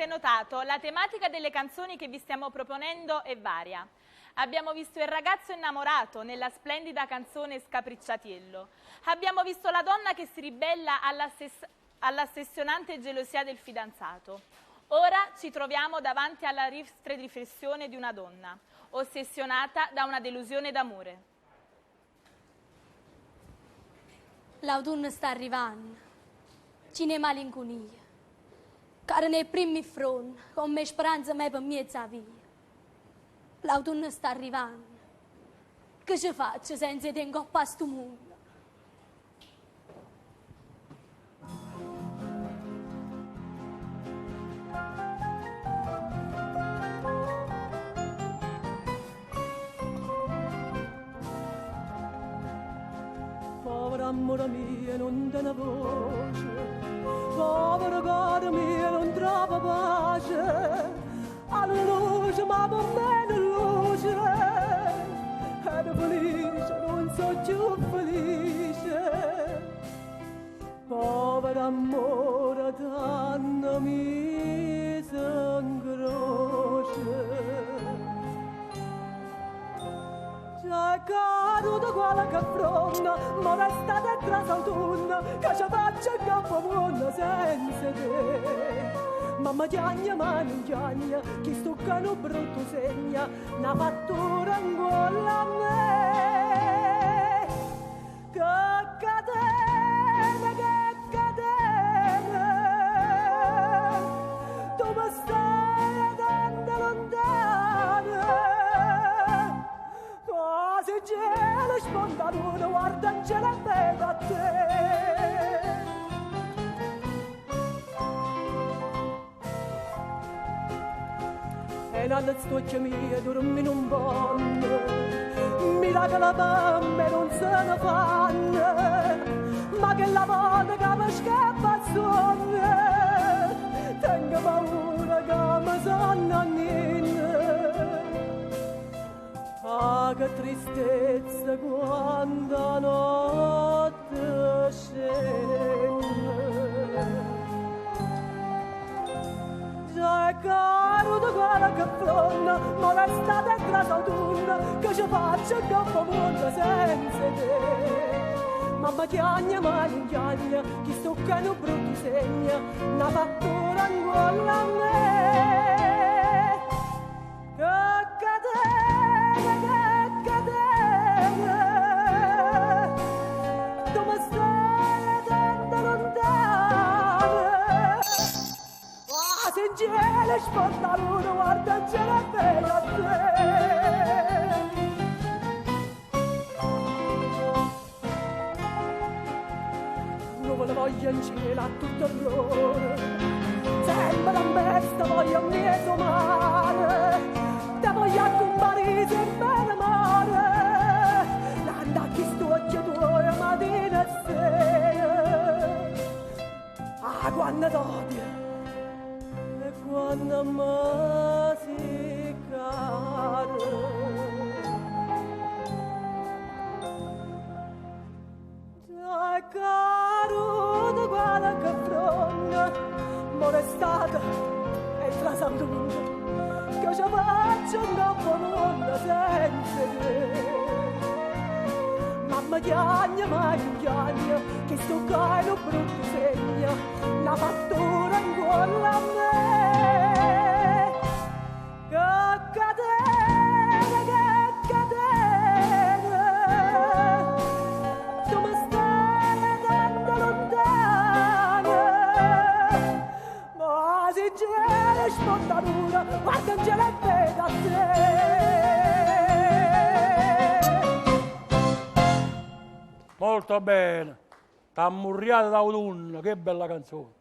notato, la tematica delle canzoni che vi stiamo proponendo è varia. Abbiamo visto il ragazzo innamorato nella splendida canzone Scapricciatiello. Abbiamo visto la donna che si ribella all'ossessionante gelosia del fidanzato. Ora ci troviamo davanti alla triste riflessione di una donna, ossessionata da una delusione d'amore. L'autunno sta arrivando, ci ne malinconia, care nei primi front, con me speranza me per mezza via. L'autunno sta arrivando, che ci faccio senza te ingoppa a sto mondo? Povera amore mia, non te ne voce, povera cara mia, non trova pace, alla luce ma per me non luce, ero felice, non so più felice, povera amore, tanto mi s'angoscia. Già caro da quale che fronda, ma resta dentro l'autunno, che ci faccia il capo buono senza te. Mamma chiagna, ma non chiagna, chi stuccano brutto segna, una fattura ancora a me. Che catena, tu mi stai tanto lontana. Se gelo spontaneo, guarda in cielo e vedo a te. E nella stoccia mia dormi in un bonno, mi dà che la mamma non se ne fanno, ma che la volta che mi scappa il sonno, tengo paura che mi sonno anninno. Ah, che tristezza quando la notte scende. Già è caro da quella che fronna, ma resta dentro l'autunno, che ci faccia il capo mondo senza te. Mamma chiagna, ma non chiagna, chi stoccano brutto segna, una fattura ancora a me. Che tu mi stai tanto lontana. Ah, se in cielo sporta l'uno, guarda in cielo e vedo a te. Nuvola voglia in cielo a tutto orrore, sembra un bestia voglia un mieto mare. Te voglio accompagnare sempre l'amore, l'andacchi stocchia tua mattina e sera. Ah, quando t'odio e quando mi si cade. Già è caro da quella che fronda, molestata e trasanduta, che ci faccio un capo mondo senza te. Mamma chiagna, ma non chiagna, che sto caino brutto segna, una fattura ancora a me. Che catena, tu mi stai tanto lontana, ma se c'è spontanura, guarda in cielo e vedo a te. Molto bene, t'ammurriate d'autunno, che bella canzone.